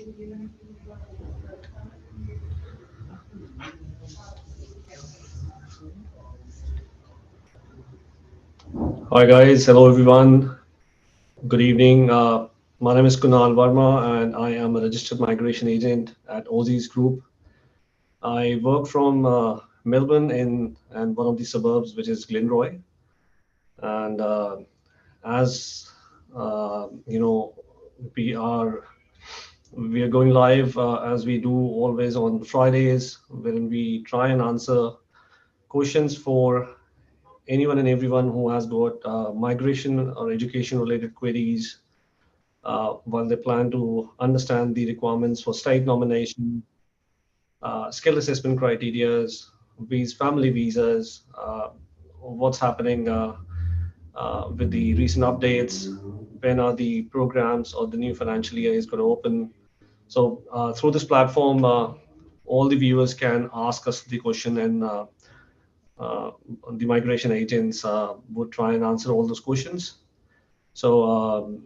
Hi guys, hello everyone. Good evening. My name is Kunal Verma and I am a registered migration agent at Aussizz Group. I work from Melbourne in and one of the suburbs, which is Glenroy. And as you know, we are we are going live as we do always on Fridays, when we try and answer questions for anyone and everyone who has got migration or education related queries while they plan to understand the requirements for state nomination, skill assessment criterias, family visas, what's happening with the recent updates, when are the programs or the new financial year is going to open. So through this platform, all the viewers can ask us the question, and uh, the migration agents would try and answer all those questions. So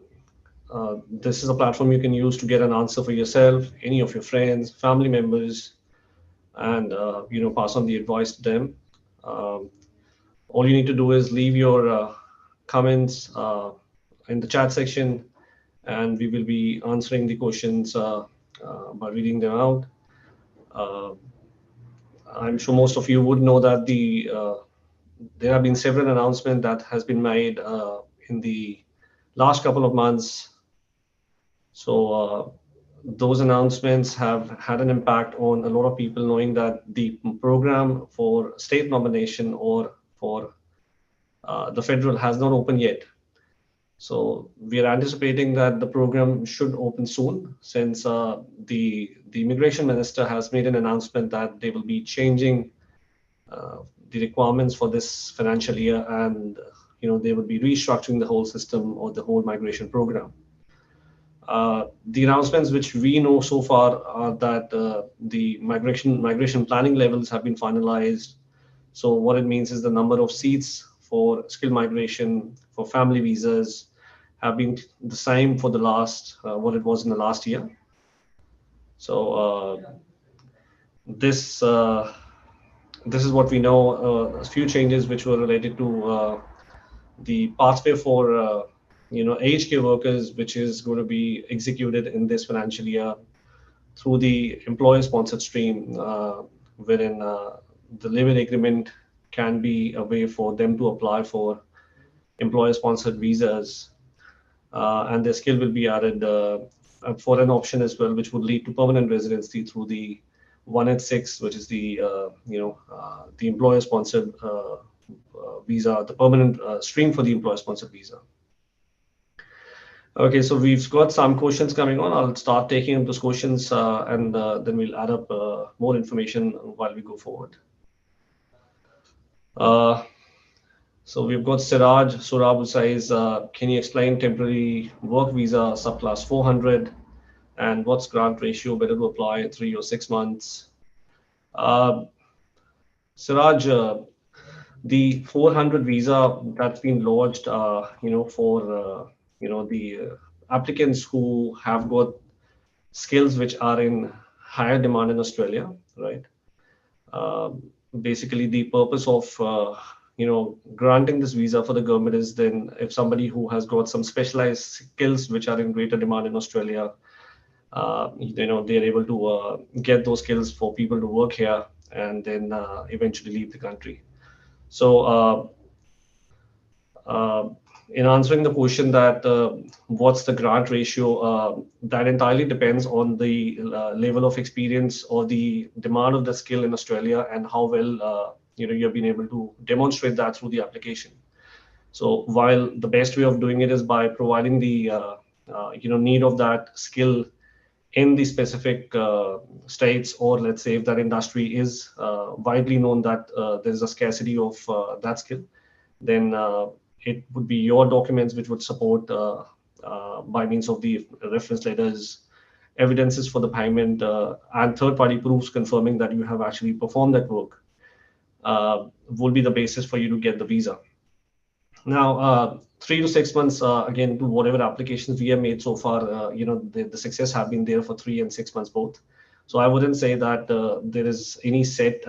this is a platform you can use to get an answer for yourself, any of your friends, family members, and pass on the advice to them. Um, all you need to do is leave your comments in the chat section, and we will be answering the questions by reading them out. Uh, I'm sure most of you would know that there have been several announcements that has been made in the last couple of months. So those announcements have had an impact on a lot of people, knowing that the program for state nomination or for the federal has not opened yet. So we are anticipating that the program should open soon, since the immigration minister has made an announcement that they will be changing uh, the requirements for this financial year, and they will be restructuring the whole system or the whole migration program. The announcements which we know so far are that the migration planning levels have been finalized. So what it means is the number of seats for skill migration for family visas have been the same for the last what it was in the last year. So this this is what we know. A few changes which were related to the pathway for aged care workers, which is going to be executed in this financial year through the employer-sponsored stream, wherein the living agreement can be a way for them to apply for employer-sponsored visas, and their skill will be added for an option as well, which would lead to permanent residency through the 186, which is the employer-sponsored visa, the permanent stream for the employer-sponsored visa. Okay, so we've got some questions coming on. I'll start taking up those questions, and then we'll add up more information while we go forward. Uh, so we've got Siraj Surab says, can you explain temporary work visa subclass 400 and what's grant ratio, better to apply 3 or 6 months? Uh, Siraj, the 400 visa that's been lodged, for the applicants who have got skills which are in higher demand in Australia, right? Basically, the purpose of granting this visa for the government is, then if somebody who has got some specialized skills which are in greater demand in Australia, they're able to get those skills for people to work here and then eventually leave the country. So in answering the question that what's the grant ratio, that entirely depends on the level of experience or the demand of the skill in Australia, and how well you've been able to demonstrate that through the application. So while the best way of doing it is by providing the need of that skill in the specific states, or let's say if that industry is widely known that there's a scarcity of that skill, then it would be your documents which would support by means of the reference letters, evidences for the payment, and third-party proofs confirming that you have actually performed that work will be the basis for you to get the visa. Now, 3 to 6 months, again, to whatever applications we have made so far, the success have been there for 3 and 6 months both. So I wouldn't say that there is any set,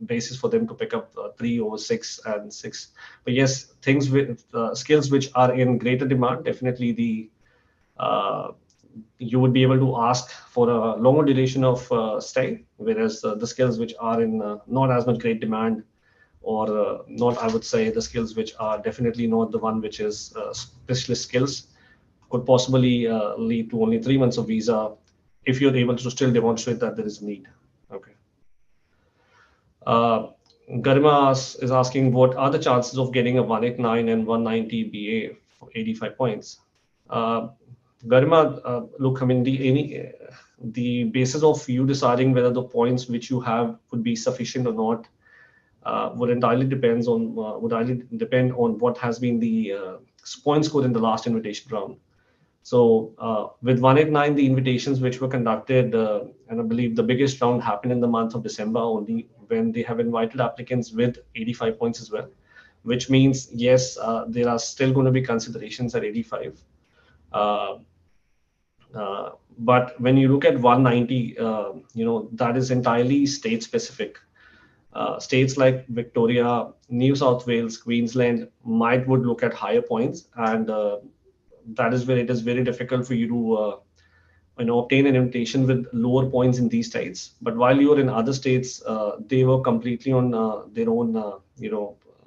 basis for them to pick up 3 over 6 and 6. But yes, things with skills which are in greater demand, definitely uh, you would be able to ask for a longer duration of stay, whereas the skills which are in not as much great demand, or not, I would say the skills which are definitely not the one which is specialist skills, could possibly lead to only 3 months of visa if you're able to still demonstrate that there is a need. Okay. Uh, Garima is asking, what are the chances of getting a 189 and 190 BA for 85 points? Uh, Garima, look, I mean, the basis of you deciding whether the points which you have would be sufficient or not would entirely depend on what has been the point score in the last invitation round. So with 189, the invitations which were conducted, and I believe the biggest round happened in the month of December only, when they have invited applicants with 85 points as well, which means yes, there are still going to be considerations at 85. Uh, but when you look at 190, that is entirely state specific. States like Victoria, New South Wales, Queensland would look at higher points, and that is where it is very difficult for you to obtain an invitation with lower points in these states. But while you are in other states, they were completely on their own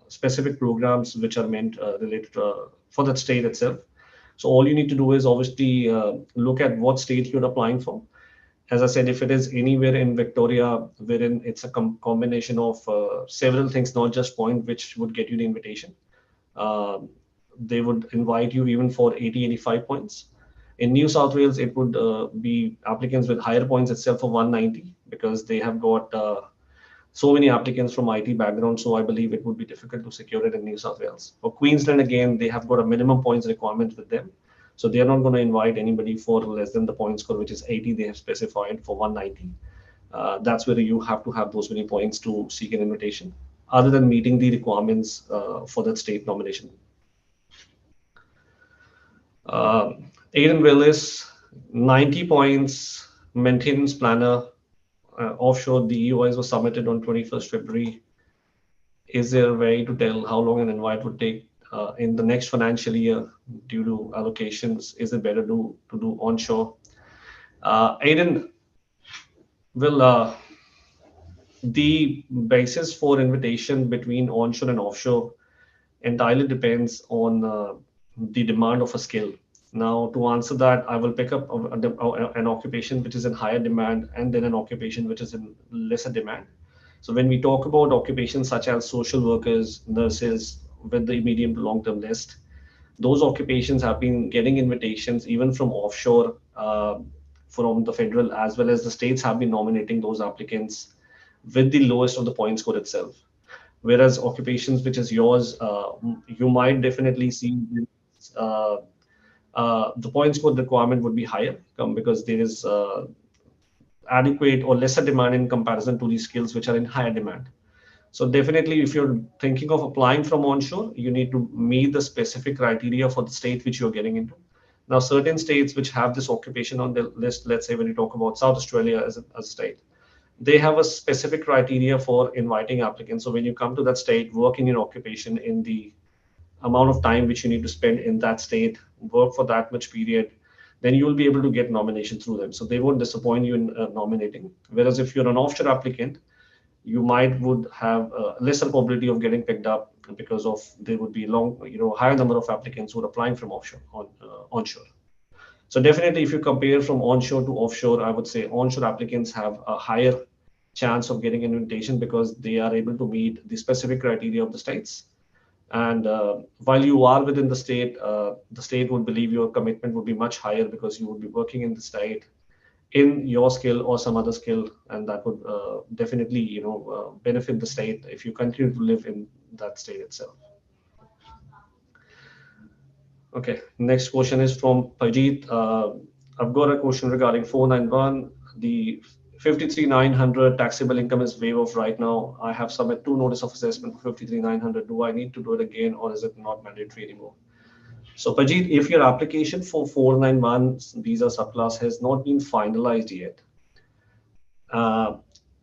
specific programs which are meant related for that state itself. So all you need to do is obviously look at what state you're applying for. As I said, if it is anywhere in Victoria, wherein it's a combination of several things, not just point, which would get you the invitation, uh, they would invite you even for 80, 85 points. In New South Wales, it would be applicants with higher points itself for 190, because they have got so many applicants from IT background. So I believe it would be difficult to secure it in New South Wales. For Queensland, again, they have got a minimum points requirement with them. So they are not going to invite anybody for less than the point score, which is 80 they have specified for 190. That's where you have to have those many points to seek an invitation, other than meeting the requirements for that state nomination. Uh, Aiden Willis, 90 points, maintenance planner, offshore. The EOIs was submitted on 21st February. Is there a way to tell how long an invite would take in the next financial year due to allocations? Is it better to do onshore? Aiden, will the basis for invitation between onshore and offshore entirely depends on the demand of a skill. Now, to answer that, I will pick up an occupation which is in higher demand, and then an occupation which is in lesser demand. So when we talk about occupations such as social workers, nurses, with the medium to long term list, those occupations have been getting invitations even from offshore, from the federal, as well as the states have been nominating those applicants with the lowest of the point score itself. Whereas occupations which is yours, you might definitely see uh, the point score requirement would be higher, because there is adequate or lesser demand in comparison to these skills which are in higher demand. So definitely, if you're thinking of applying from onshore, you need to meet the specific criteria for the state which you're getting into. Now, certain states which have this occupation on the list, let's say when you talk about South Australia as a state, they have a specific criteria for inviting applicants. So when you come to that state, work in your occupation in the amount of time which you need to spend in that state, work for that much period, then you will be able to get nomination through them. So they won't disappoint you in nominating. Whereas if you're an offshore applicant, you would have a lesser probability of getting picked up, because of there would be higher number of applicants who are applying from onshore. So definitely, if you compare from onshore to offshore, I would say onshore applicants have a higher chance of getting an invitation, because they are able to meet the specific criteria of the states. And while you are within the state would believe your commitment would be much higher, because you would be working in the state in your skill or some other skill, and that would definitely benefit the state if you continue to live in that state itself. Okay, next question is from Pajit. I've got a question regarding 491. The 53,900 taxable income is way off right now. I have submitted 2 notice of assessment for 53,900. Do I need to do it again, or is it not mandatory anymore? So Pajit, if your application for 491 visa subclass has not been finalized yet,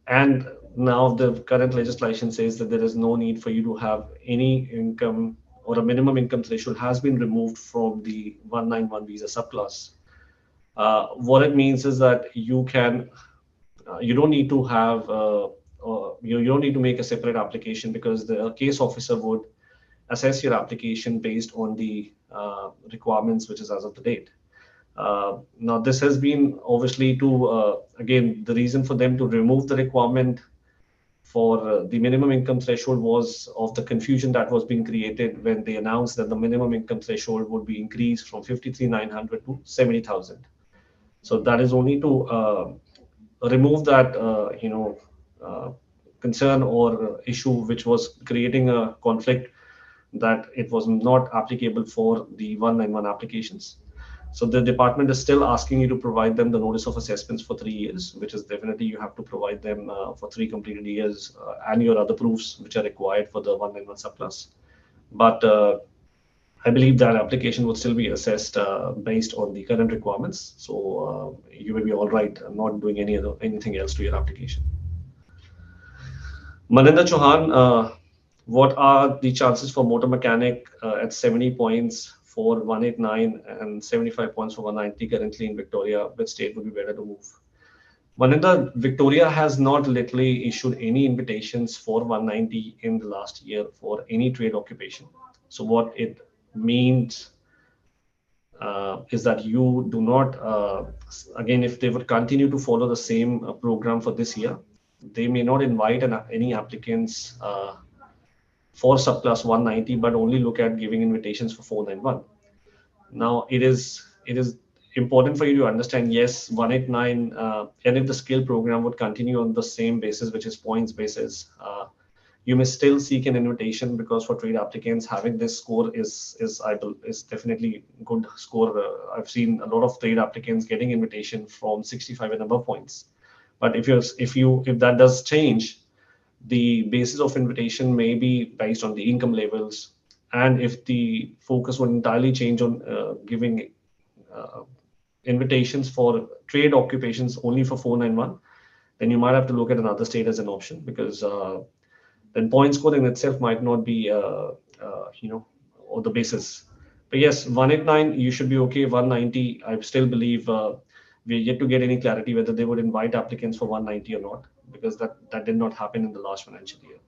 and now the current legislation says that there is no need for you to have any income, or a minimum income threshold has been removed from the 191 visa subclass. What it means is that you can, you don't need to have, you don't need to make a separate application, because the case officer would assess your application based on the requirements which is as of the date. Now, this has been obviously to, again, the reason for them to remove the requirement for the minimum income threshold was of the confusion that was being created when they announced that the minimum income threshold would be increased from 53,900 to 70,000. So that is only to remove that, concern or issue which was creating a conflict, that it was not applicable for the 191 applications. So the department is still asking you to provide them the notice of assessments for 3 years, which is definitely you have to provide them for 3 completed years, and your other proofs which are required for the 191 subclass. But I believe that application would still be assessed based on the current requirements. So you will be all right not doing anything else to your application. Maninder Chauhan, what are the chances for motor mechanic at 70 points for 189 and 75 points for 190 currently in Victoria? Which state would be better to move? Maninder, Victoria has not literally issued any invitations for 190 in the last year for any trade occupation. So what it means is that you do not, again, if they would continue to follow the same program for this year, they may not invite any applicants for subclass 190, but only look at giving invitations for 491. Now, it is important for you to understand, yes, 189, and if the skill program would continue on the same basis, which is points basis, you may still seek an invitation, because for trade applicants, having this score is definitely good score. I've seen a lot of trade applicants getting invitation from 65 and above points. But if that does change, the basis of invitation may be based on the income levels, and if the focus would entirely change on giving invitations for trade occupations only for 491, then you might have to look at another state as an option, because then point score in itself might not be or the basis. But yes, 189 you should be okay. 190, I still believe we're yet to get any clarity whether they would invite applicants for 190 or not, because that did not happen in the last financial year.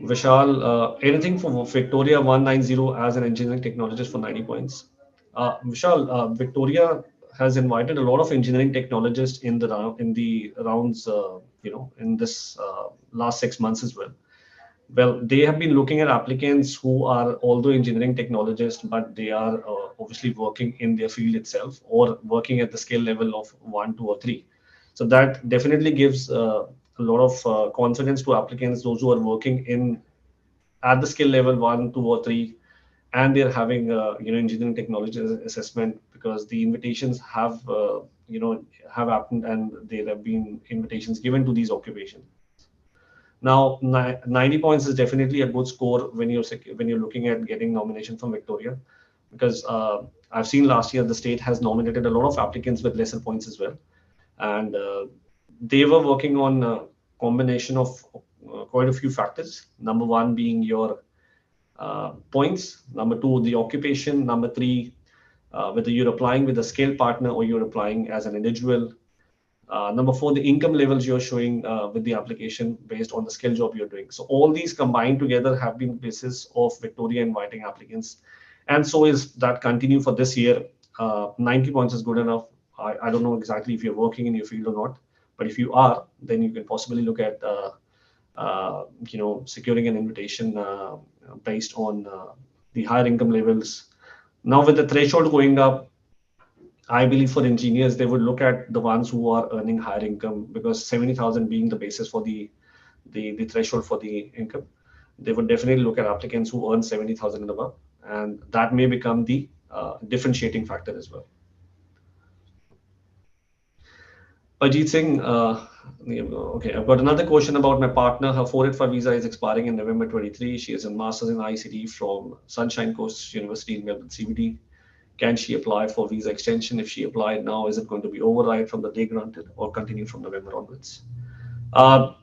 Vishal, anything for Victoria 190 as an engineering technologist for 90 points? Vishal, Victoria has invited a lot of engineering technologists in the rounds, in this last 6 months as well. Well, they have been looking at applicants who are although engineering technologists, but they are obviously working in their field itself, or working at the skill level of 1, 2, or 3. So that definitely gives a lot of confidence to applicants, those who are working at the skill level 1, 2, or 3, and they're having engineering technology assessment, because the invitations have happened, and there have been invitations given to these occupations. Now, 90 points is definitely a good score when you're looking at getting nomination from Victoria, because I've seen last year the state has nominated a lot of applicants with lesser points as well, and they were working on a combination of quite a few factors. Number 1 being your points, number 2 the occupation, number 3 whether you're applying with a scale partner or you're applying as an individual. Number 4, the income levels you're showing with the application based on the skill job you're doing. So all these combined together have been the basis of Victoria inviting applicants. And so is that continue for this year. 90 points is good enough. I don't know exactly if you're working in your field or not, but if you are, then you can possibly look at securing an invitation based on the higher income levels. Now with the threshold going up, I believe for engineers, they would look at the ones who are earning higher income, because 70,000 being the basis for the threshold for the income, they would definitely look at applicants who earn 70,000 and above, and that may become the differentiating factor as well. Ajit Singh, okay, I've got another question about my partner. Her 485 visa is expiring in November 23. She has a master's in ICT from Sunshine Coast University in Melbourne CBD. Can she apply for visa extension? If she applied now, is it going to be override from the day granted or continue from November onwards? Uh,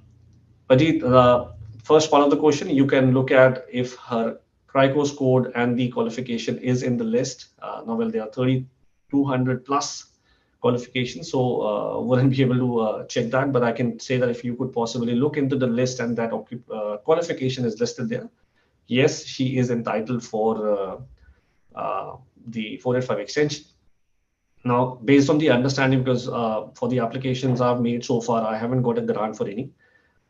Ajit, the first part of the question, you can look at if her CRICOS code and the qualification is in the list. Now, well, there are 3,200 plus qualifications, so wouldn't be able to check that. But I can say that if you could possibly look into the list and that qualification is listed there, yes, she is entitled for the 485 extension. Now, based on the understanding, because for the applications I've made so far, I haven't got a grant for any.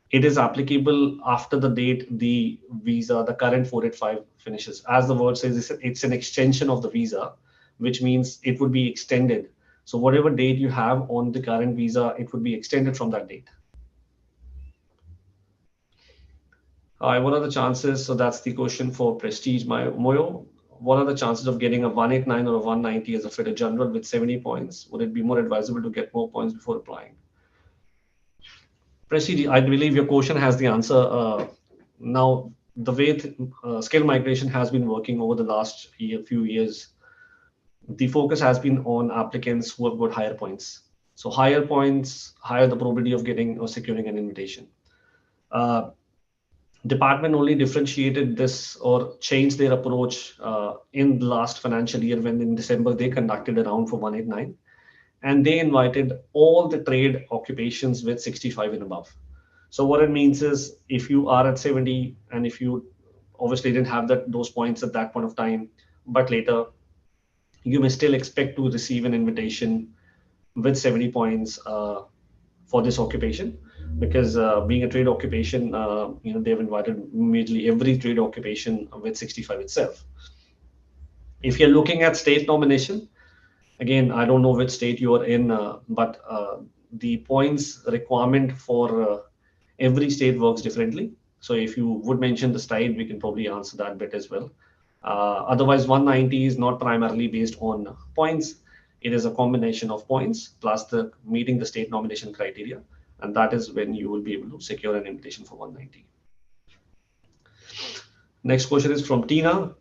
It is applicable after the date the visa, the current 485 finishes. As the word says, it's an extension of the visa, which means it would be extended. So whatever date you have on the current visa, it would be extended from that date. What are the chances? So that's the question for Prestige Moyo. What are the chances of getting a 189 or a 190 as a fitter general with 70 points? Would it be more advisable to get more points before applying? Prestige, I believe your question has the answer. Now, the way skill migration has been working over the last few years, the focus has been on applicants who have got higher points. So higher points, higher the probability of getting or securing an invitation. Department only differentiated this or changed their approach in the last financial year when in December they conducted a round for 189 and they invited all the trade occupations with 65 and above. So what it means is if you are at 70 and if you obviously didn't have those points at that point of time, but later you may still expect to receive an invitation with 70 points for this occupation because being a trade occupation, they've invited immediately every trade occupation with 65 itself. If you're looking at state nomination, again, I don't know which state you are in, but the points requirement for every state works differently. So if you would mention the state, we can probably answer that bit as well. Otherwise, 190 is not primarily based on points. It is a combination of points plus the meeting the state nomination criteria. And that is when you will be able to secure an invitation for 190. Next question is from Tina.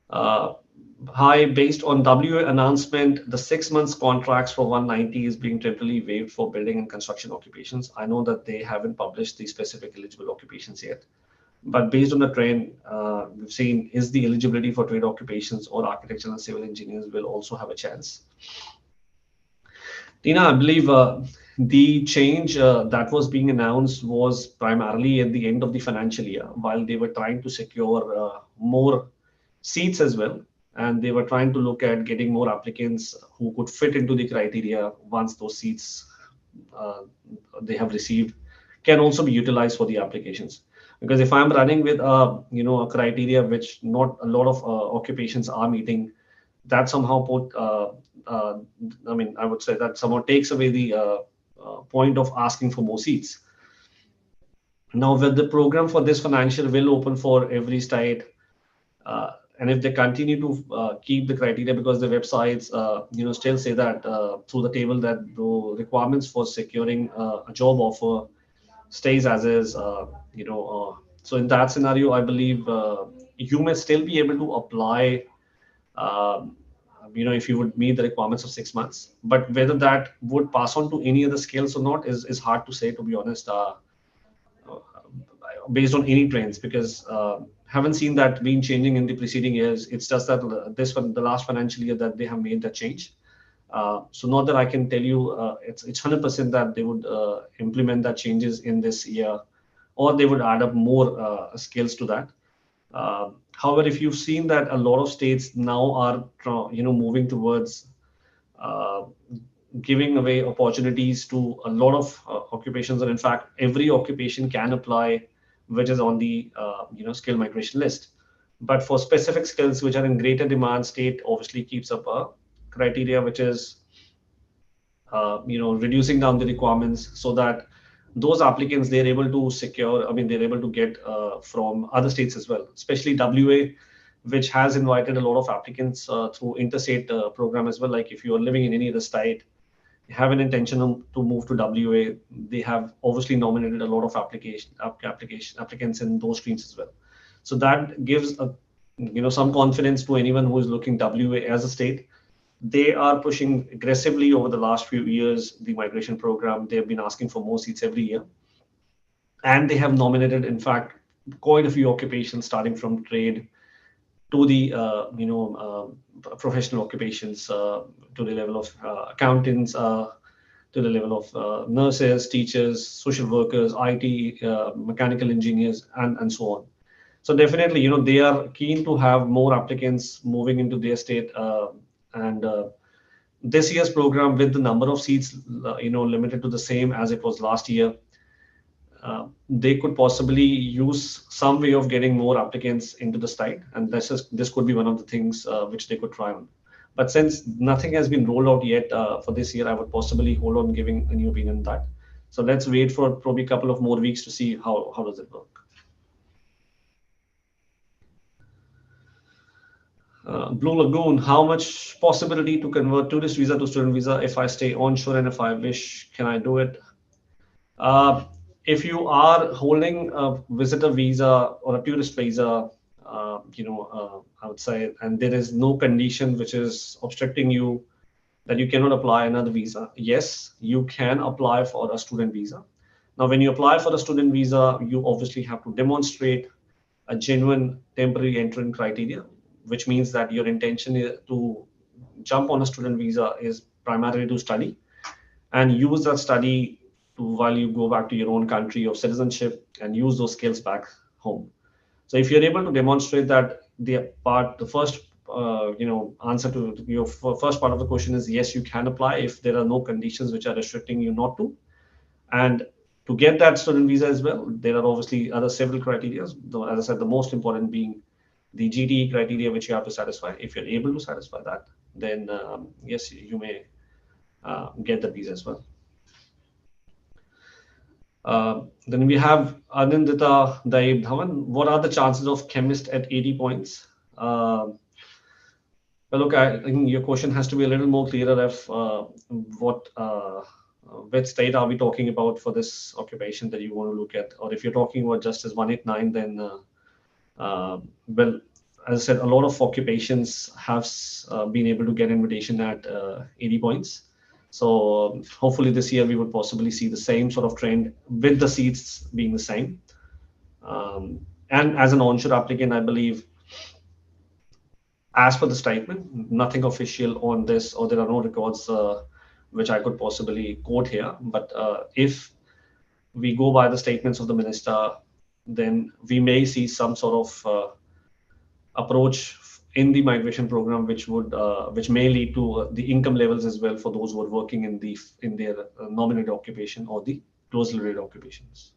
Hi, based on WA announcement, the 6 months contracts for 190 is being temporarily waived for building and construction occupations. I know that they haven't published the specific eligible occupations yet, but based on the trend we've seen, is the eligibility for trade occupations or architectural and civil engineers will also have a chance? Tina, I believe the change that was being announced was primarily at the end of the financial year while they were trying to secure more seats as well. And they were trying to look at getting more applicants who could fit into the criteria once those seats they have received can also be utilized for the applications. Because if I'm running with a criteria which not a lot of occupations are meeting, that somehow I would say that somehow takes away the point of asking for more seats. Now, with the program for this financial will open for every state, and if they continue to keep the criteria, because the websites, still say that through the table that the requirements for securing a job offer stays as is, so in that scenario, I believe you may still be able to apply, if you would meet the requirements of 6 months. But whether that would pass on to any other skills or not is hard to say, to be honest, based on any trends, because haven't seen that being changing in the preceding years. It's just that the last financial year that they have made that change. So not that I can tell you it's 100% that they would implement that changes in this year, or they would add up more skills to that. However, if you've seen that a lot of states now are moving towards giving away opportunities to a lot of occupations, and in fact every occupation can apply which is on the skill migration list. But for specific skills which are in greater demand, state obviously keeps up a criteria which is reducing down the requirements so that those applicants they're able to secure. They're able to get from other states as well, especially WA, which has invited a lot of applicants through interstate program as well. Like if you are living in any other state have an intention to move to WA, they have obviously nominated a lot of applicants in those streams as well. So that gives some confidence to anyone who is looking WA as a state. They are pushing aggressively over the last few years, the migration program. They have been asking for more seats every year. And they have nominated, in fact, quite a few occupations, starting from trade to the professional occupations, to the level of accountants, to the level of nurses, teachers, social workers, IT, mechanical engineers, and so on. So definitely, they are keen to have more applicants moving into their state, and this year's program, with the number of seats, limited to the same as it was last year, they could possibly use some way of getting more applicants into the site, and this could be one of the things which they could try on. But since nothing has been rolled out yet for this year, I would possibly hold on giving a new opinion on that. So let's wait for probably a couple of more weeks to see how does it work. Blue Lagoon, how much possibility to convert tourist visa to student visa if I stay onshore, and if I wish, can I do it? If you are holding a visitor visa or a tourist visa, I would say, and there is no condition which is obstructing you that you cannot apply another visa, yes, you can apply for a student visa. Now, when you apply for a student visa, you obviously have to demonstrate a genuine temporary entrant criteria, which means that your intention to jump on a student visa is primarily to study and use that study while you go back to your own country of citizenship and use those skills back home. So if you're able to demonstrate that, the first answer to your first part of the question is yes, you can apply if there are no conditions which are restricting you not to. And to get that student visa as well, there are obviously other several criteria, though, as I said, the most important being the GTE criteria which you have to satisfy. If you're able to satisfy that, then yes, you may get the visa as well. Then we have Anindita Daib Dhawan. What are the chances of chemist at 80 points? Well, look, I think your question has to be a little more clearer of which state are we talking about for this occupation that you want to look at, or if you're talking about just as 189, then well, as I said, a lot of occupations have been able to get invitation at 80 points. So hopefully this year we would possibly see the same sort of trend with the seats being the same. And as an onshore applicant, I believe, as per the statement, nothing official on this, or there are no records which I could possibly quote here. But if we go by the statements of the minister, then we may see some sort of approach in the migration program, which may lead to the income levels as well for those who are working in their nominated occupation or the closely related occupations.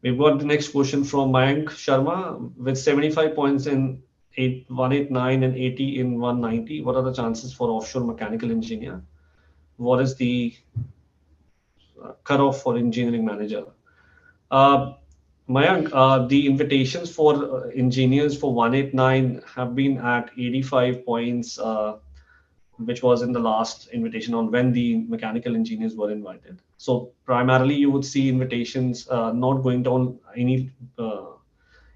We've got the next question from Mayank Sharma. With 75 points in 189 and 80 in 190, what are the chances for offshore mechanical engineer? What is the cutoff for engineering manager? Mayank, the invitations for engineers for 189 have been at 85 points, which was in the last invitation on when the mechanical engineers were invited. So primarily you would see invitations not going down any,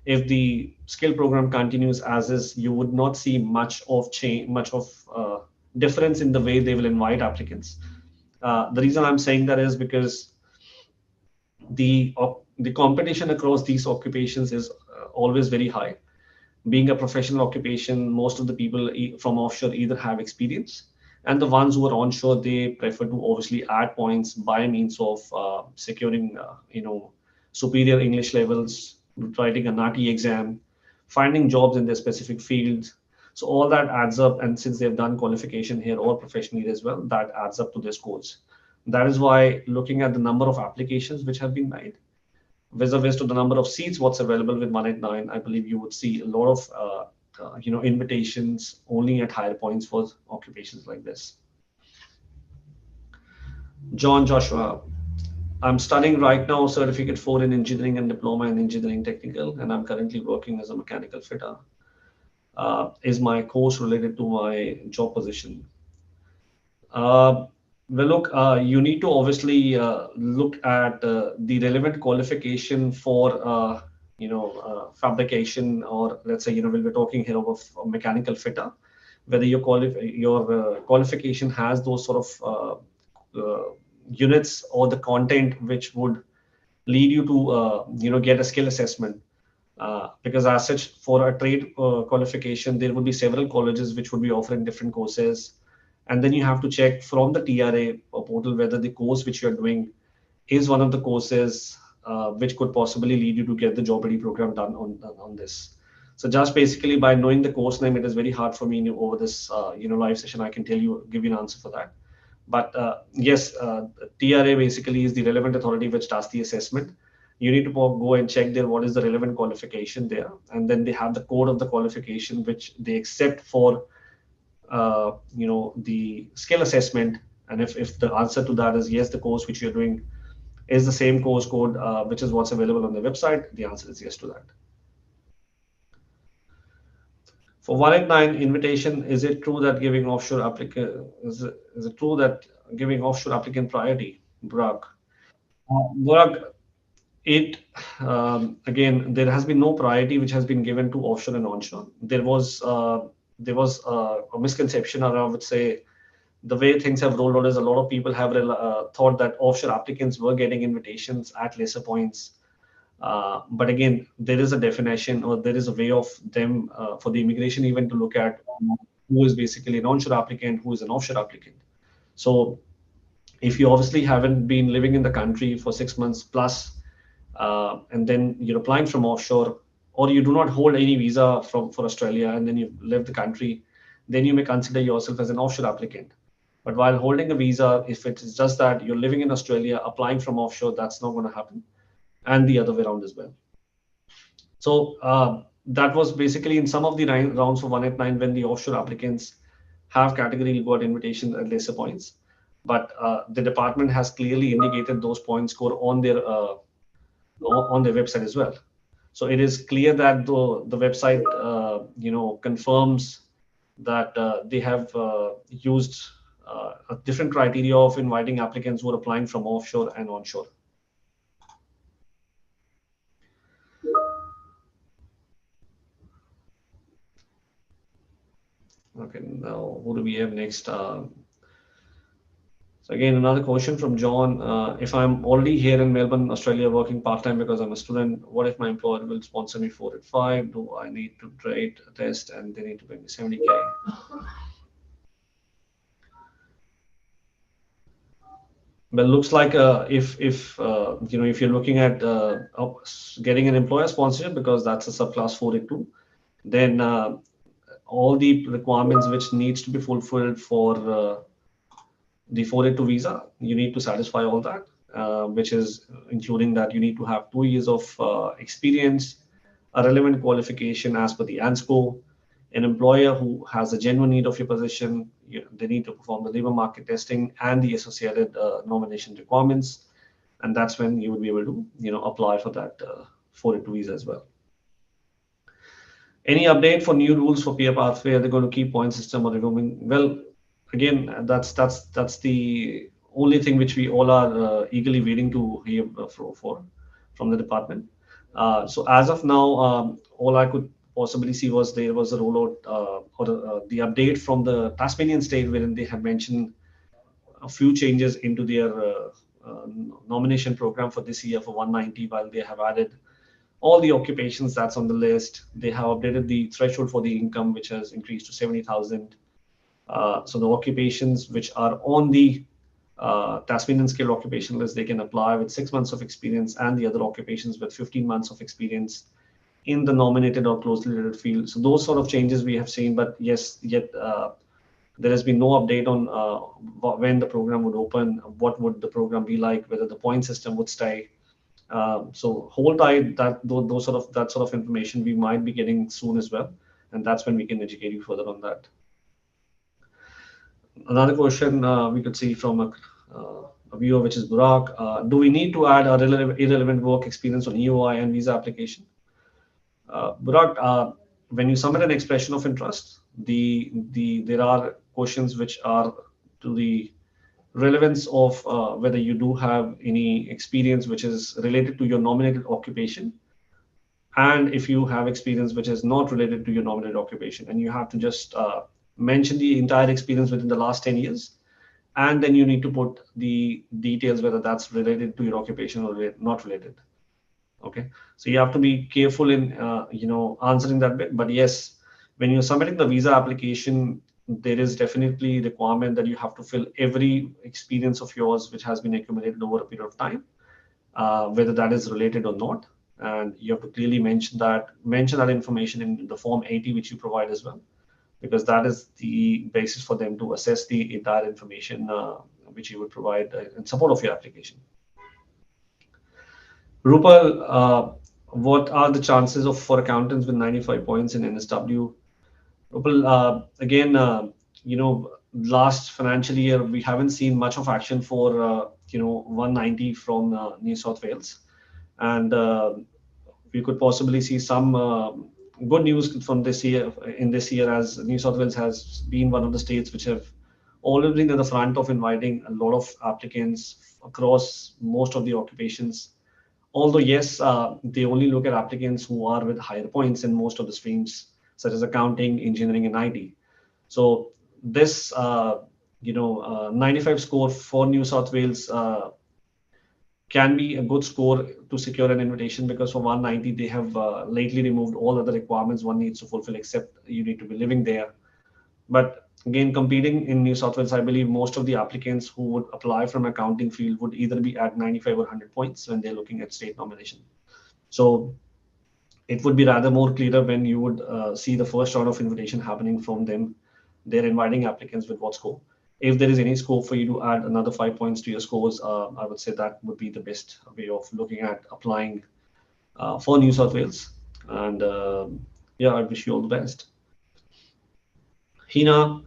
if the skill program continues as is, you would not see much of difference in the way they will invite applicants. The reason I'm saying that is because the competition across these occupations is always very high. Being a professional occupation, most of the people from offshore either have experience, and the ones who are onshore, they prefer to obviously add points by means of securing superior English levels, writing a NATI exam, finding jobs in their specific fields. So all that adds up, and since they've done qualification here or professionally as well, that adds up to their scores. That is why looking at the number of applications which have been made, vis-a-vis to the number of seats what's available with 189, I believe you would see a lot of invitations only at higher points for occupations like this. John Joshua, I'm studying right now Certificate 4 in Engineering and Diploma in Engineering Technical, and I'm currently working as a mechanical fitter. Is my course related to my job position? Well, look, you need to obviously look at the relevant qualification for, fabrication, or let's say, we'll be talking here of a mechanical fitter, whether your qualification has those sort of units or the content which would lead you to, get a skill assessment. Because as such, for a trade qualification, there would be several colleges which would be offering different courses. And then you have to check from the TRA portal whether the course which you're doing is one of the courses which could possibly lead you to get the job ready program done on this. So just basically by knowing the course name, it is very hard for me over this live session. I can give you an answer for that. But yes, TRA basically is the relevant authority which does the assessment. You need to go and check there what is the relevant qualification there, and then they have the code of the qualification which they accept for the skill assessment. And if the answer to that is yes, the course which you're doing is the same course code which is what's available on the website, the answer is yes to that. For 189 invitation, is it true that giving offshore applicant is it true that giving offshore applicant priority, Burak? Burak, it again, there has been no priority which has been given to offshore and onshore. There was a misconception, or I would say the way things have rolled out is a lot of people have thought that offshore applicants were getting invitations at lesser points. But again, there is a definition, or there is a way of them for the immigration even to look at who is basically an onshore applicant, who is an offshore applicant. So if you obviously haven't been living in the country for 6 months plus, and then you're applying from offshore, or you do not hold any visa for Australia, and then you left the country, then you may consider yourself as an offshore applicant. But while holding a visa, if it is just that you're living in Australia, applying from offshore, that's not going to happen. And the other way around as well. So that was basically in some of the rounds for 189 when the offshore applicants have categorically got invitations at lesser points. But the department has clearly indicated those point score on their website as well. So it is clear that the website confirms that they have used a different criteria of inviting applicants who are applying from offshore and onshore. Okay, now who do we have next? So again, another question from John. If I'm already here in Melbourne, Australia, working part-time because I'm a student, what if my employer will sponsor me 485? Do I need to trade a test and they need to pay me 70K? Well, looks like if you're looking at getting an employer sponsorship, because that's a subclass 482, then all the requirements which needs to be fulfilled for the 482 visa, you need to satisfy all that, which is including that you need to have 2 years of experience, a relevant qualification as per the 𝐴NSCO, an employer who has a genuine need of your position. They need to perform the labor market testing and the associated nomination requirements, and that's when you would be able to apply for that 482 visa as well. Any update for new rules for peer pathway? Are they going to keep point system or removing? Well, again, that's the only thing which we all are eagerly waiting to hear from the department. So as of now, all I could possibly see was there was a rollout or the update from the Tasmanian state, wherein they had mentioned a few changes into their nomination program for this year for 190, while they have added all the occupations that's on the list. They have updated the threshold for the income, which has increased to 70,000. So the occupations which are on the Tasmanian scale occupation list, they can apply with 6 months of experience, and the other occupations with 15 months of experience in the nominated or closely related field. So those sort of changes we have seen, but yes, yet there has been no update on when the program would open, what would the program be like, whether the point system would stay. So hold tight, that sort of information we might be getting soon as well, and that's when we can educate you further on that. Another question we could see from a viewer, which is Burak. Do we need to add a irrelevant work experience on EOI and visa application? Burak, when you submit an expression of interest, there are questions which are to the relevance of whether you do have any experience which is related to your nominated occupation, and if you have experience which is not related to your nominated occupation, and you have to just mention the entire experience within the last 10 years, and then you need to put the details whether that's related to your occupation or not related. Okay, so you have to be careful in answering that bit. But yes, when you're submitting the visa application, there is definitely requirement that you have to fill every experience of yours which has been accumulated over a period of time, whether that is related or not, and you have to clearly mention that information in the form 80 which you provide as well, because that is the basis for them to assess the entire information which you would provide in support of your application. Rupal, what are the chances for accountants with 95 points in NSW? Rupal, again, last financial year, we haven't seen much of action for, 190 from New South Wales. And we could possibly see some good news from this year, as New South Wales has been one of the states which have always been at the front of inviting a lot of applicants across most of the occupations. Although, yes, they only look at applicants who are with higher points in most of the streams, such as accounting, engineering, and IT. So this, 95 score for New South Wales can be a good score to secure an invitation, because for 190, they have lately removed all other requirements one needs to fulfill, except you need to be living there. But again, competing in New South Wales, I believe most of the applicants who would apply from accounting field would either be at 95 or 100 points when they're looking at state nomination. So it would be rather more clearer when you would see the first round of invitation happening from them. They're inviting applicants with what score. If there is any scope for you to add another 5 points to your scores, I would say that would be the best way of looking at applying for New South Wales. And I wish you all the best. Hina,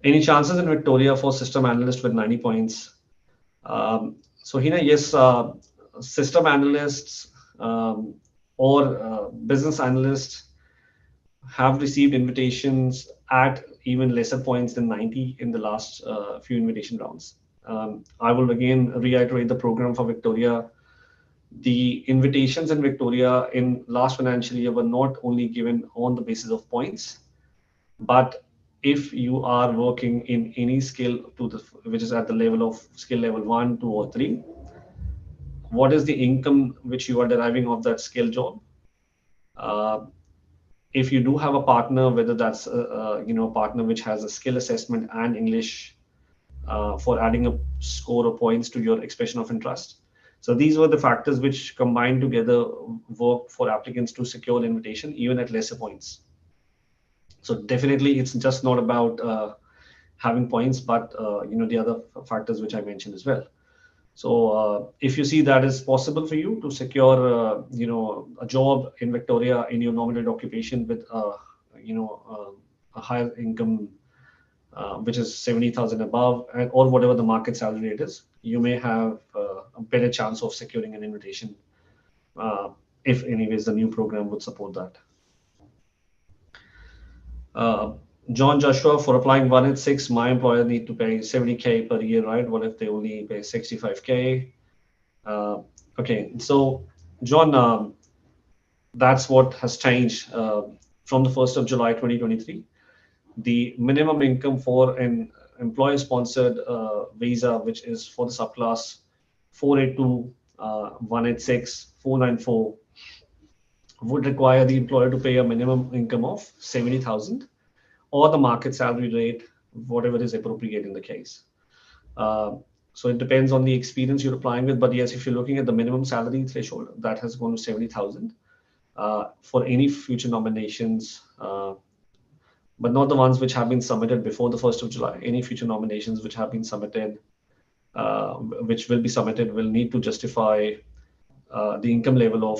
any chances in Victoria for system analyst with 90 points? So Hina, yes, system analysts or business analysts have received invitations at even lesser points than 90 in the last few invitation rounds. I will again reiterate the program for Victoria. The invitations in Victoria in last financial year were not only given on the basis of points, but if you are working in any skill which is at the level of skill level 1, 2, or 3, what is the income which you are deriving of that skill job? If you do have a partner, whether that's a partner which has a skill assessment and English for adding a score of points to your expression of interest. So these were the factors which combined together work for applicants to secure invitation even at lesser points. So definitely, it's just not about having points, but the other factors which I mentioned as well. So if you see that is possible for you to secure, a job in Victoria in your nominated occupation with, a higher income, which is 70,000 above, or whatever the market salary rate is, you may have a better chance of securing an invitation. If anyways, the new program would support that. John Joshua, for applying 186, my employer need to pay 70K per year, right? What if they only pay 65K? Okay, so John, that's what has changed from the 1st of July 2023. The minimum income for an employer-sponsored visa, which is for the subclass 482, 186, 494, would require the employer to pay a minimum income of 70,000 or the market salary rate, whatever is appropriate in the case. So it depends on the experience you're applying with. But yes, if you're looking at the minimum salary threshold, that has gone to 70,000 for any future nominations, but not the ones which have been submitted before the 1st of July. Any future nominations which have been submitted, which will be submitted, will need to justify the income level of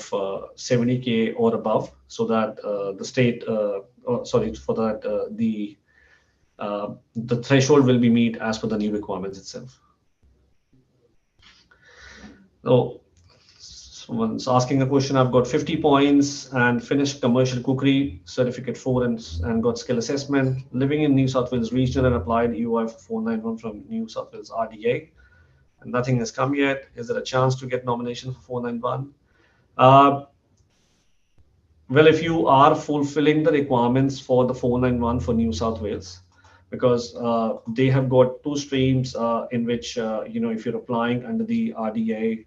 70K or above, so that the state, the threshold will be met as per the new requirements itself. So Someone's asking a question. I've got 50 points and finished commercial cookery certificate 4 and got skill assessment. Living in New South Wales regional and applied EY for 491 from New South Wales RDA. And nothing has come yet. Is there a chance to get nomination for 491? Well, if you are fulfilling the requirements for the 491 for New South Wales, because they have got two streams in which, if you're applying under the RDA,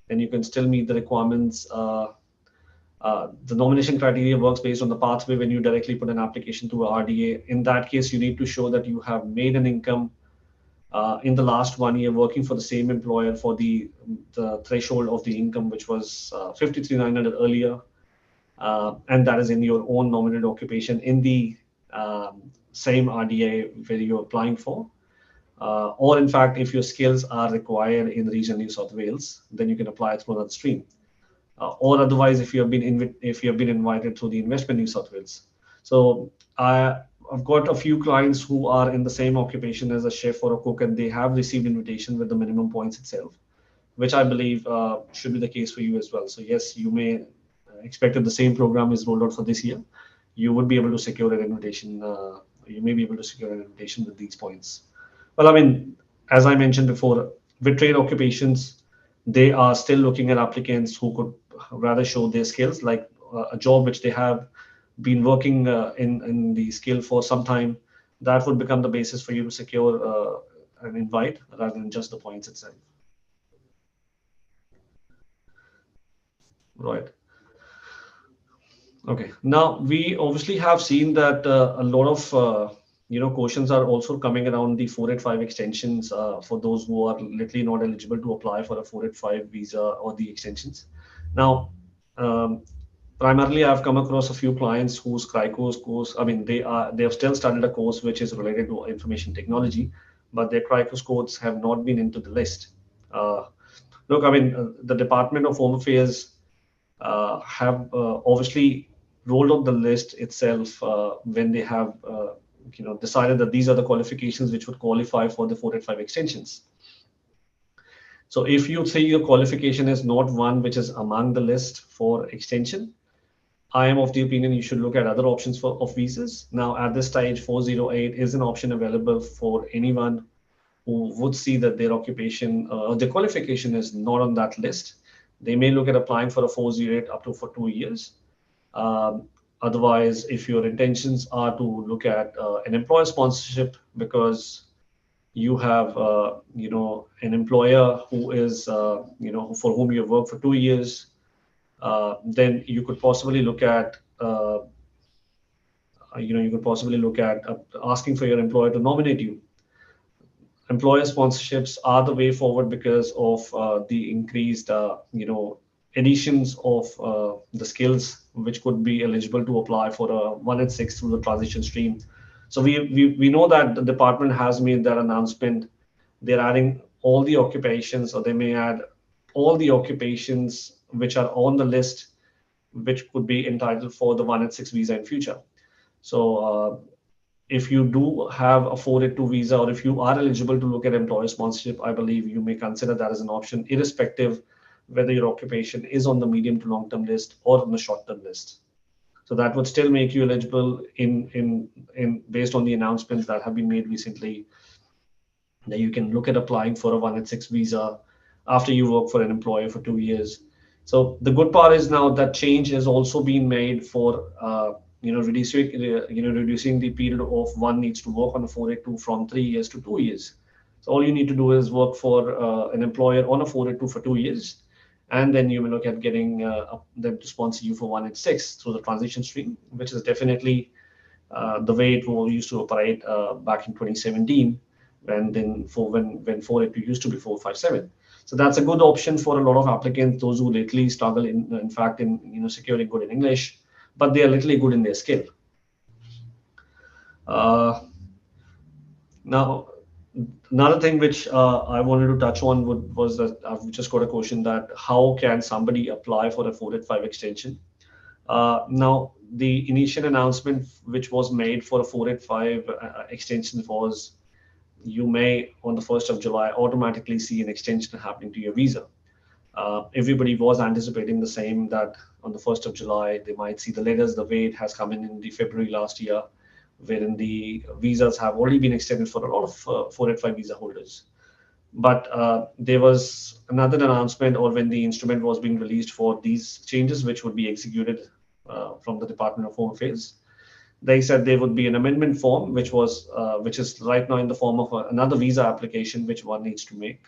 then you can still meet the requirements. The nomination criteria works based on the pathway when you directly put an application to a RDA. In that case, you need to show that you have made an income in the last 1 year working for the same employer for the threshold of the income, which was 53,900 earlier. And that is in your own nominated occupation in the same RDA where you're applying for. Or in fact, if your skills are required in the region New South Wales, then you can apply through that stream. Or otherwise, if you have been invited through the Investment New South Wales. So I've got a few clients who are in the same occupation as a chef or a cook, and they have received invitation with the minimum points itself, which I believe should be the case for you as well. So yes, you may expect that the same program is rolled out for this year. You would be able to secure an invitation. You may be able to secure an invitation with these points. Well, I mean, as I mentioned before, with trade occupations, they are still looking at applicants who could rather show their skills, like a job which they have been working in the skill for some time. That would become the basis for you to secure an invite rather than just the points itself. Right. Okay. Now we obviously have seen that a lot of questions are also coming around the 485 extensions for those who are literally not eligible to apply for a 485 visa or the extensions. Now, primarily, I've come across a few clients whose 𝐦𝐨𝐽 course. I mean, they have still started a course which is related to information technology, but their 𝐦𝐨𝐽 scores have not been into the list. Look, I mean, the Department of Home Affairs have obviously rolled out the list itself when they have decided that these are the qualifications which would qualify for the 485 extensions. So if you say your qualification is not one which is among the list for extension, I am of the opinion you should look at other options of visas. Now, at this stage, 408 is an option available for anyone who would see that their occupation, their qualification is not on that list. They may look at applying for a 408 up to for 2 years. Otherwise, if your intentions are to look at an employer sponsorship because you have an employer who is for whom you work for 2 years, then you could possibly look at asking for your employer to nominate you. Employer sponsorships are the way forward because of the increased additions of the skills which could be eligible to apply for a 186 through the transition stream. So we know that the department has made that announcement. They're adding all the occupations, or they may add all the occupations which are on the list, which could be entitled for the 186 visa in future. So if you do have a 482 visa, or if you are eligible to look at employer sponsorship, I believe you may consider that as an option, irrespective whether your occupation is on the medium to long-term list or on the short-term list. So that would still make you eligible in based on the announcements that have been made recently, that you can look at applying for a 186 visa after you work for an employer for 2 years. So the good part is now that change has also been made for reducing the period of one needs to work on a 482 from 3 years to 2 years. So all you need to do is work for an employer on a 482 for 2 years, and then you may look at getting them to sponsor you for 186 through the transition stream, which is definitely the way it used to operate back in 2017, when 482 used to be 457. So that's a good option for a lot of applicants, those who literally struggle in fact in securing good in English, but they are literally good in their skill. Now, another thing which I wanted to touch on was that I've just got a question that how can somebody apply for a 485 extension? Now, the initial announcement which was made for a 485 extension was you may, on the 1st of July, automatically see an extension happening to your visa. everybody was anticipating the same, that on the 1st of July, they might see the letters. The way it has come in the February last year, wherein the visas have already been extended for a lot of 485 visa holders. But there was another announcement, or when the instrument was being released for these changes, which would be executed from the Department of Home Affairs. They said there would be an amendment form, which is right now in the form of another visa application, which one needs to make.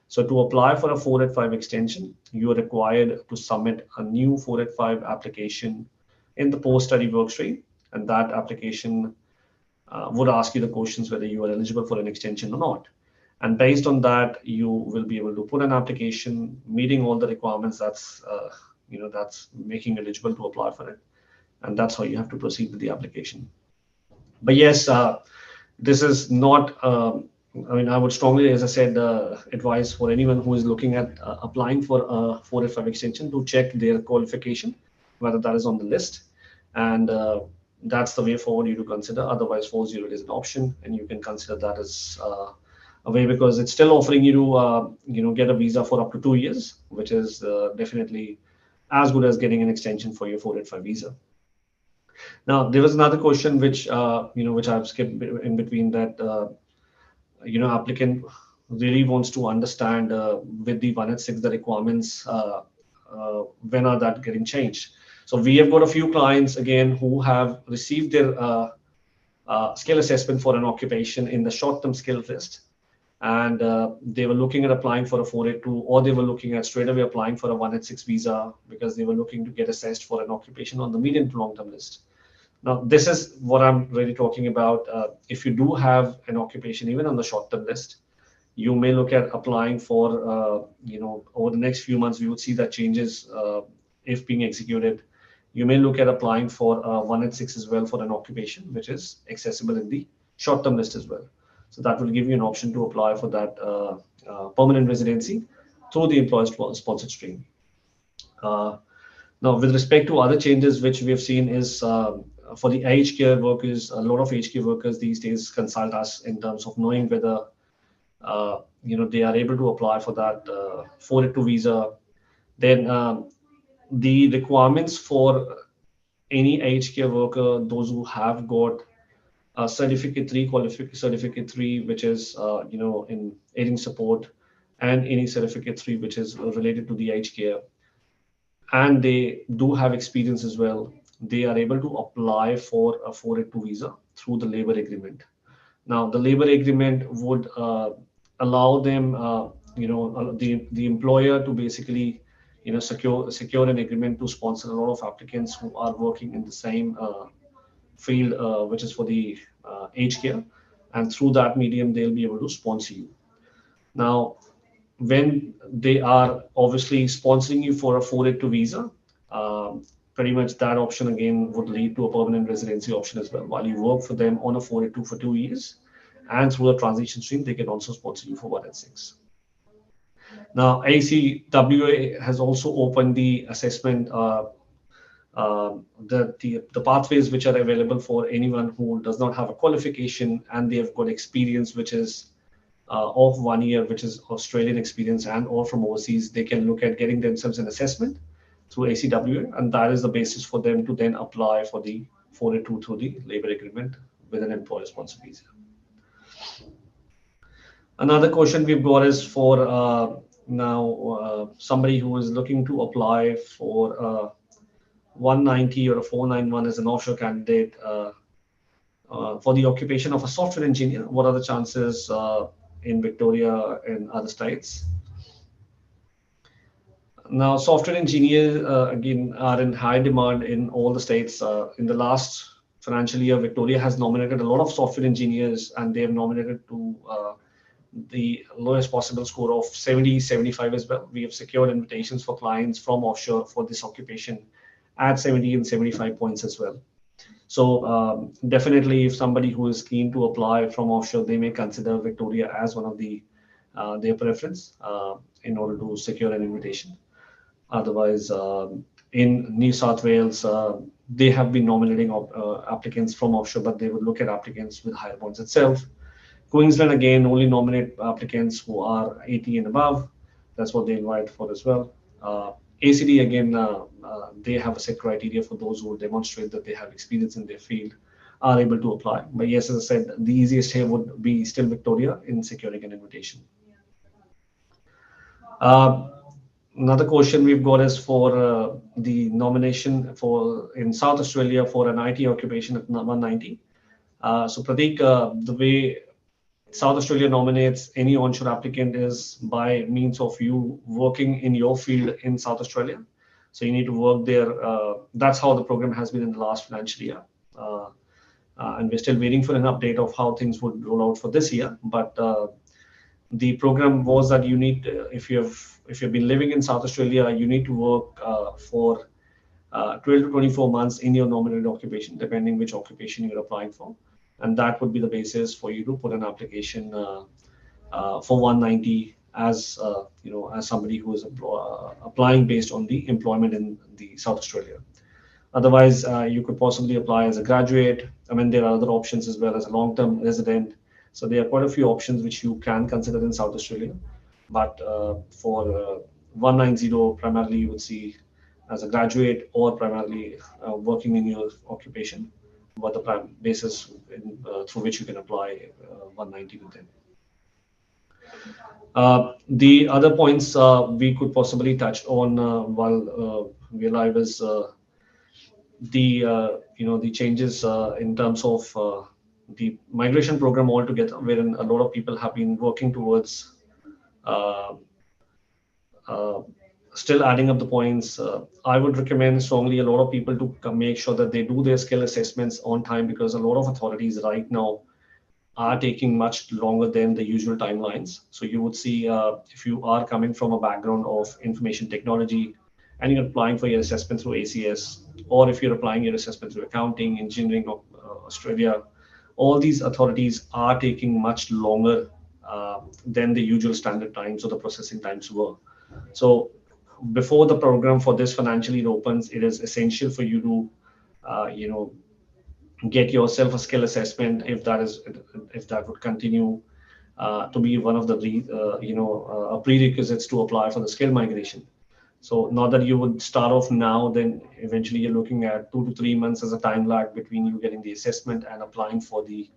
So to apply for a 485 extension, you are required to submit a new 485 application in the post-study workstream, and that application would ask you the questions whether you are eligible for an extension or not. And based on that, you will be able to put an application meeting all the requirements that's making eligible to apply for it. And that's how you have to proceed with the application. But yes, this is not, I would strongly, as I said, advise for anyone who is looking at applying for a 485 extension to check their qualification, whether that is on the list. And that's the way forward you to consider. Otherwise, 408 is an option, and you can consider that as a way, because it's still offering you to get a visa for up to 2 years, which is definitely as good as getting an extension for your 485 visa. Now, there was another question which which I've skipped in between, that applicant really wants to understand with the 186 the requirements, when are that getting changed. So we have got a few clients again who have received their skill assessment for an occupation in the short-term skill list, and they were looking at applying for a 482, or they were looking at straight away applying for a 186 visa because they were looking to get assessed for an occupation on the medium to long-term list. Now, this is what I'm really talking about. If you do have an occupation, even on the short-term list, you may look at applying for, over the next few months, we would see that changes if being executed. You may look at applying for 186 as well for an occupation, which is accessible in the short-term list as well. So that will give you an option to apply for that permanent residency through the employer-sponsored stream. Now, with respect to other changes which we have seen is for the aged care workers, a lot of aged care workers these days consult us in terms of knowing whether they are able to apply for that 482 visa. Then the requirements for any aged care worker, those who have got certificate 3, which is in aging support, and any certificate 3 which is related to the aged care, and they do have experience as well, they are able to apply for a 482 visa through the labor agreement. Now, the labor agreement would allow them, the employer to basically, secure an agreement to sponsor a lot of applicants who are working in the same field, which is for the aged care, and through that medium, they'll be able to sponsor you. Now, when they are obviously sponsoring you for a 482 visa, pretty much that option again would lead to a permanent residency option as well. While you work for them on a 482 for 2 years, and through the transition stream, they can also sponsor you for 186. Now, ACWA has also opened the assessment, the pathways which are available for anyone who does not have a qualification and they have got experience which is of 1 year, which is Australian experience and or from overseas. They can look at getting themselves an assessment through ACWA, and that is the basis for them to then apply for the 482 through the labor agreement with an employer-sponsored visa. Another question we've got is for somebody who is looking to apply for 190 or a 491 as an offshore candidate for the occupation of a software engineer. What are the chances in Victoria and other states? Now, software engineers, again, are in high demand in all the states. In the last financial year, Victoria has nominated a lot of software engineers, and they have nominated to the lowest possible score of 70, 75 as well. We have secured invitations for clients from offshore for this occupation at 70 and 75 points as well. So definitely, if somebody who is keen to apply from offshore, they may consider Victoria as one of their preference in order to secure an invitation. Otherwise, in New South Wales, they have been nominating applicants from offshore, but they would look at applicants with higher points itself. Queensland, again, only nominate applicants who are 80 and above. That's what they invite for as well. ACD, again, they have a set criteria for those who demonstrate that they have experience in their field are able to apply. But yes, as I said, the easiest here would be still Victoria in securing an invitation. Another question we've got is for the nomination for in South Australia for an IT occupation at 190. So Pratik, the way South Australia nominates any onshore applicant is by means of you working in your field in South Australia. So you need to work there. That's how the program has been in the last financial year. And we're still waiting for an update of how things would roll out for this year. But the program was that you need, if you've been living in South Australia, you need to work for 12 to 24 months in your nominated occupation, depending which occupation you're applying for. And that would be the basis for you to put an application for 190 as as somebody who is applying based on the employment in the South Australia. Otherwise, you could possibly apply as a graduate. I mean, there are other options as well as a long-term resident. So there are quite a few options which you can consider in South Australia. But for 190, primarily you would see as a graduate or primarily working in your occupation, what the prime basis through which you can apply 190 with them. The other points we could possibly touch on while we're live is the changes in terms of the migration program altogether, wherein a lot of people have been working towards still adding up the points. I would recommend strongly a lot of people to make sure that they do their skill assessments on time, because a lot of authorities right now are taking much longer than the usual timelines. So you would see if you are coming from a background of information technology and you're applying for your assessment through ACS, or if you're applying your assessment through accounting, engineering of Australia, all these authorities are taking much longer than the usual standard times or the processing times were. So before the program for this financial year opens, it is essential for you to, get yourself a skill assessment if that would continue to be one of the prerequisites to apply for the skill migration. So not that you would start off now, then eventually you're looking at 2 to 3 months as a time lag between you getting the assessment and applying for the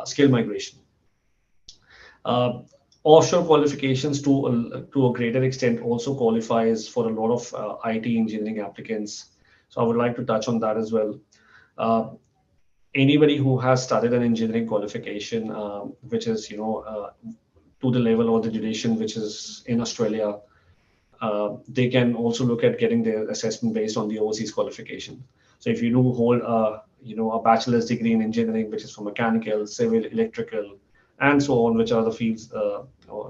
skill migration. Offshore qualifications to a greater extent also qualifies for a lot of IT engineering applicants. So I would like to touch on that as well. Anybody who has studied an engineering qualification, which is to the level or the duration which is in Australia, they can also look at getting their assessment based on the overseas qualification. So if you do hold a bachelor's degree in engineering, which is for mechanical, civil, electrical, and so on, which are the fields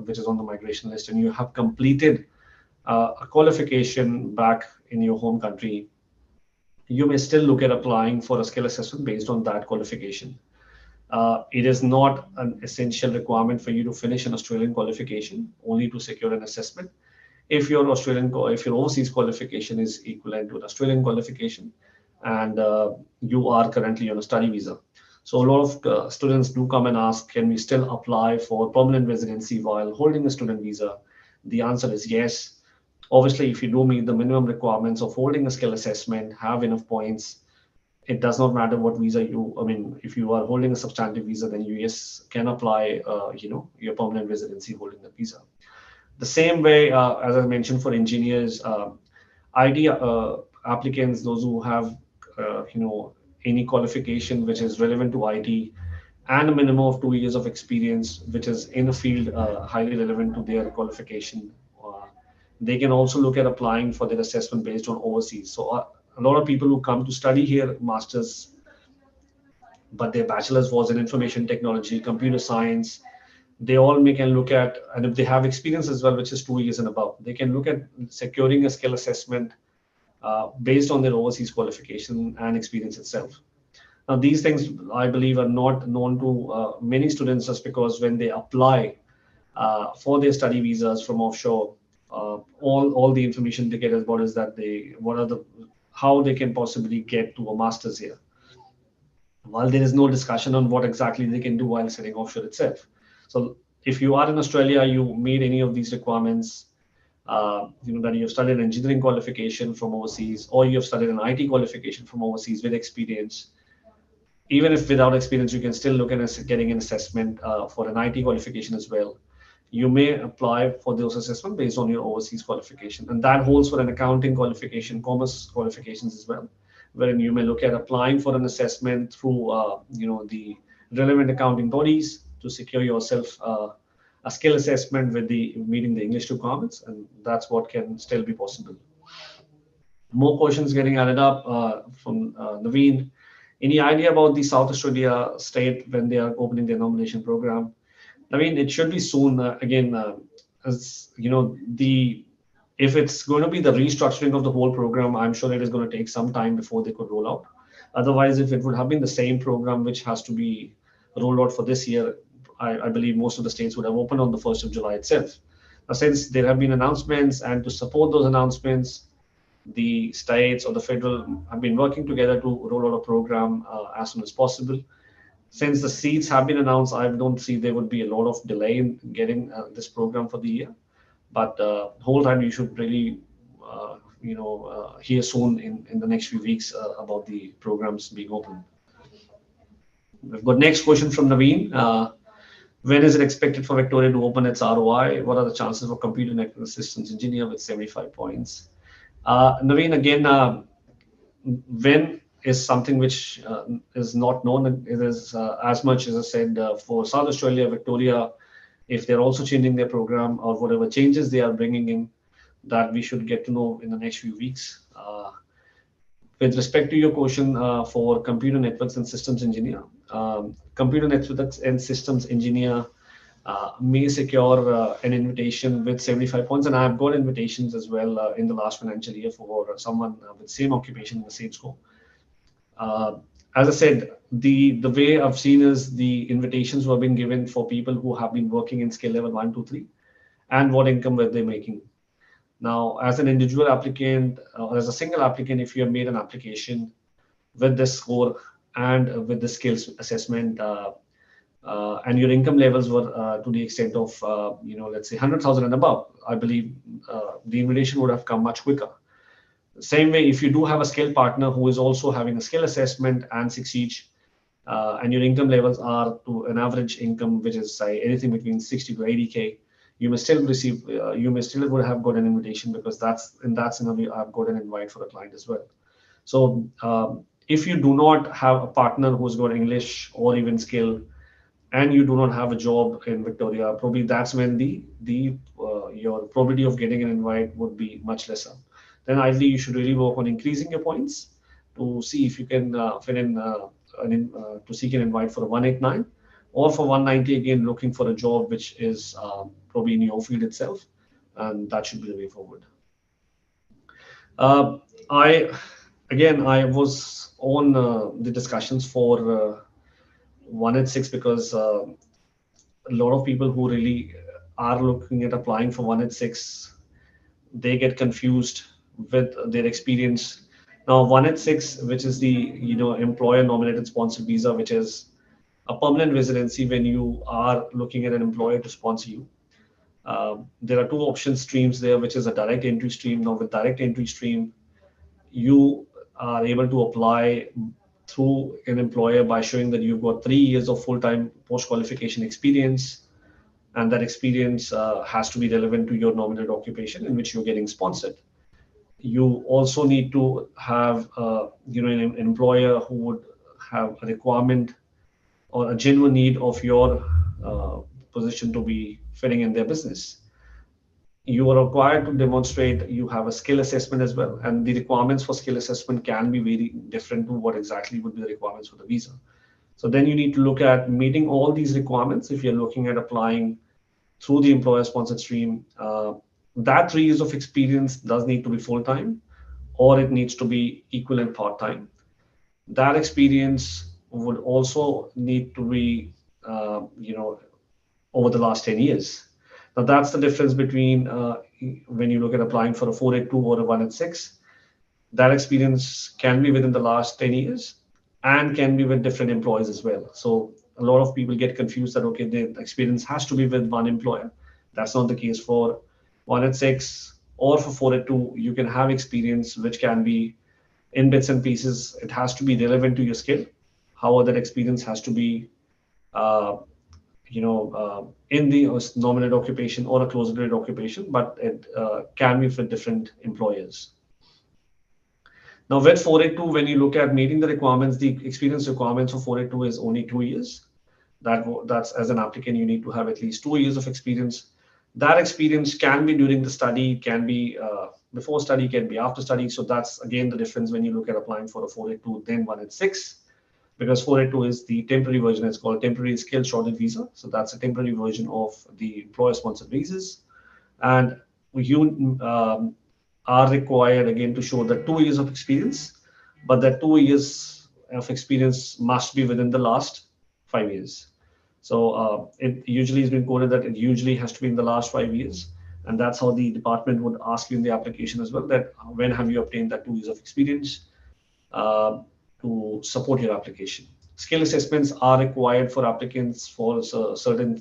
which is on the migration list, and you have completed a qualification back in your home country, you may still look at applying for a skill assessment based on that qualification. It is not an essential requirement for you to finish an Australian qualification only to secure an assessment. If your overseas qualification is equivalent to an Australian qualification, and you are currently on a study visa. So a lot of students do come and ask, can we still apply for permanent residency while holding a student visa? The answer is yes. Obviously, if you do meet the minimum requirements of holding a skill assessment, have enough points, it does not matter what visa if you are holding a substantive visa, then you can apply, your permanent residency holding the visa. The same way, as I mentioned, for engineers, IT applicants, those who have, any qualification which is relevant to IT and a minimum of 2 years of experience, which is in a field highly relevant to their qualification, they can also look at applying for their assessment based on overseas. So a lot of people who come to study here, masters, but their bachelor's was in information technology, computer science, they all can look at, and if they have experience as well, which is 2 years and above, they can look at securing a skill assessment based on their overseas qualification and experience itself. Now, these things, I believe, are not known to many students, just because when they apply for their study visas from offshore, all the information they get about is that how they can possibly get to a master's here, while there is no discussion on what exactly they can do while sitting offshore itself. So if you are in Australia, you meet any of these requirements, that you've studied an engineering qualification from overseas, or you've studied an IT qualification from overseas with experience. Even if without experience, you can still look at getting an assessment for an IT qualification as well. You may apply for those assessments based on your overseas qualification, and that holds for an accounting qualification, commerce qualifications as well, wherein you may look at applying for an assessment through the relevant accounting bodies to secure yourself a skill assessment with the meeting the English requirements, and that's what can still be possible. More questions getting added up from Naveen. Any idea about the South Australia state when they are opening their nomination program? I mean, it should be soon. As you know, if it's going to be the restructuring of the whole program, I'm sure it is going to take some time before they could roll out. Otherwise, if it would have been the same program which has to be rolled out for this year, I believe most of the states would have opened on the 1st of July itself. Now, since there have been announcements, and to support those announcements, the states or the federal have been working together to roll out a program as soon as possible. Since the seats have been announced, I don't see there would be a lot of delay in getting this program for the year. But the whole time you should really, hear soon in the next few weeks about the programs being open. We've got next question from Naveen. When is it expected for Victoria to open its ROI? What are the chances for computer network systems engineer with 75 points? Naveen, again, when is something which is not known. It is as much as I said for South Australia, Victoria, if they're also changing their program or whatever changes they are bringing in, that we should get to know in the next few weeks. With respect to your question for computer networks and systems engineer, computer networks and systems engineer may secure an invitation with 75 points, and I've got invitations as well in the last financial year for someone with same occupation in the same school. As I said, the way I've seen is the invitations were being given for people who have been working in skill level 1, 2, 3, and what income were they making. Now, as an individual applicant or as a single applicant, if you have made an application with this score and with the skills assessment, and your income levels were to the extent of, let's say 100,000 and above, I believe the invitation would have come much quicker. Same way, if you do have a skill partner who is also having a skill assessment and succeeds, and your income levels are to an average income, which is say anything between 60 to 80K, you may still receive, you may still would have got an invitation, because in that scenario, I've got an invite for a client as well. So if you do not have a partner who's got English or even skill, and you do not have a job in Victoria, probably that's when your probability of getting an invite would be much lesser. Then ideally you should really work on increasing your points to see if you can fit in to seek an invite for a 189 or for 190, again looking for a job which is probably in your field itself, and that should be the way forward. I was on the discussions for 186 because a lot of people who really are looking at applying for 186, they get confused with their experience. Now 186, which is the employer nominated sponsored visa, which is a permanent residency when you are looking at an employer to sponsor you. There are two option streams there, which is a direct entry stream. Now with direct entry stream, you are able to apply through an employer by showing that you've got 3 years of full-time post-qualification experience, and that experience has to be relevant to your nominated occupation in which you're getting sponsored. You also need to have an employer who would have a requirement or a genuine need of your position to be fitting in their business. You are required to demonstrate you have a skill assessment as well, and the requirements for skill assessment can be very different to what exactly would be the requirements for the visa. So then you need to look at meeting all these requirements if you're looking at applying through the employer sponsored stream. That 3 years of experience does need to be full-time, or it needs to be equivalent part-time. That experience would also need to be over the last 10 years. Now that's the difference between when you look at applying for a 482 or a 186. That experience can be within the last 10 years and can be with different employers as well. So a lot of people get confused that, okay, the experience has to be with one employer. That's not the case for 186. or for 482, you can have experience which can be in bits and pieces. It has to be relevant to your skill. However, that experience has to be in the nominated occupation or a closely related occupation, but it can be for different employers. Now, with 482, when you look at meeting the requirements, the experience requirements for 482 is only 2 years. That's as an applicant, you need to have at least 2 years of experience. That experience can be during the study, can be before study, can be after study. So that's again the difference when you look at applying for a 482, then 186. Because 482 is the temporary version. It's called temporary skill shortage visa. So that's a temporary version of the employer-sponsored visas. And you are required again to show the 2 years of experience, but that 2 years of experience must be within the last 5 years. So it usually has been quoted that it usually has to be in the last 5 years. And that's how the department would ask you in the application as well, that when have you obtained that 2 years of experience to support your application. Skill assessments are required for applicants for certain,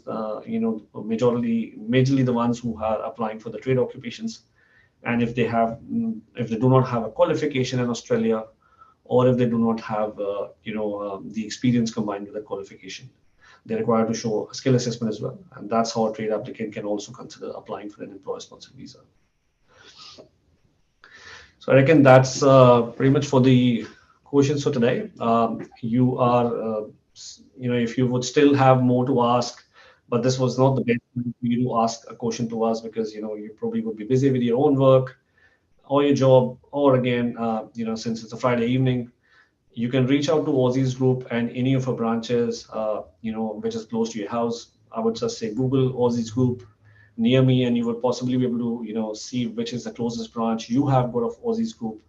majorly the ones who are applying for the trade occupations. And if they do not have a qualification in Australia, or if they do not have, the experience combined with the qualification, they're required to show a skill assessment as well. And that's how a trade applicant can also consider applying for an employer-sponsored visa. So I reckon that's pretty much for the questions for today. You are, if you would still have more to ask, but this was not the best time for you to ask a question to us, because you probably would be busy with your own work or your job, or again, since it's a Friday evening, you can reach out to Aussizz Group and any of our branches, which is close to your house. I would just say Google Aussizz Group near me, and you would possibly be able to, see which is the closest branch you have got of Aussizz Group,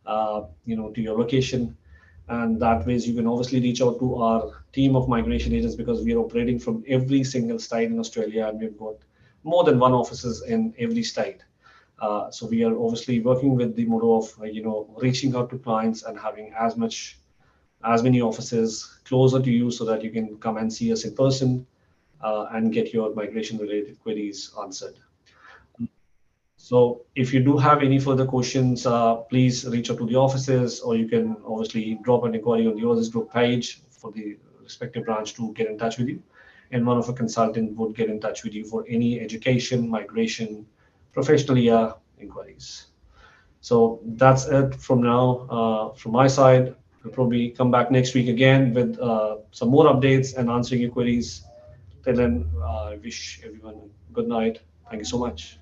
to your location. And that ways you can obviously reach out to our team of migration agents, because we are operating from every single state in Australia, and we've got more than one offices in every state. So we are obviously working with the motto of, reaching out to clients and having as many offices closer to you, so that you can come and see us in person and get your migration related queries answered. So if you do have any further questions, please reach out to the offices, or you can obviously drop an inquiry on the Aussizz Group page for the respective branch to get in touch with you. And one of a consultant would get in touch with you for any education, migration, professional year inquiries. So that's it from now. From my side, we'll probably come back next week again with some more updates and answering your queries. Till then, I wish everyone a good night. Thank you so much.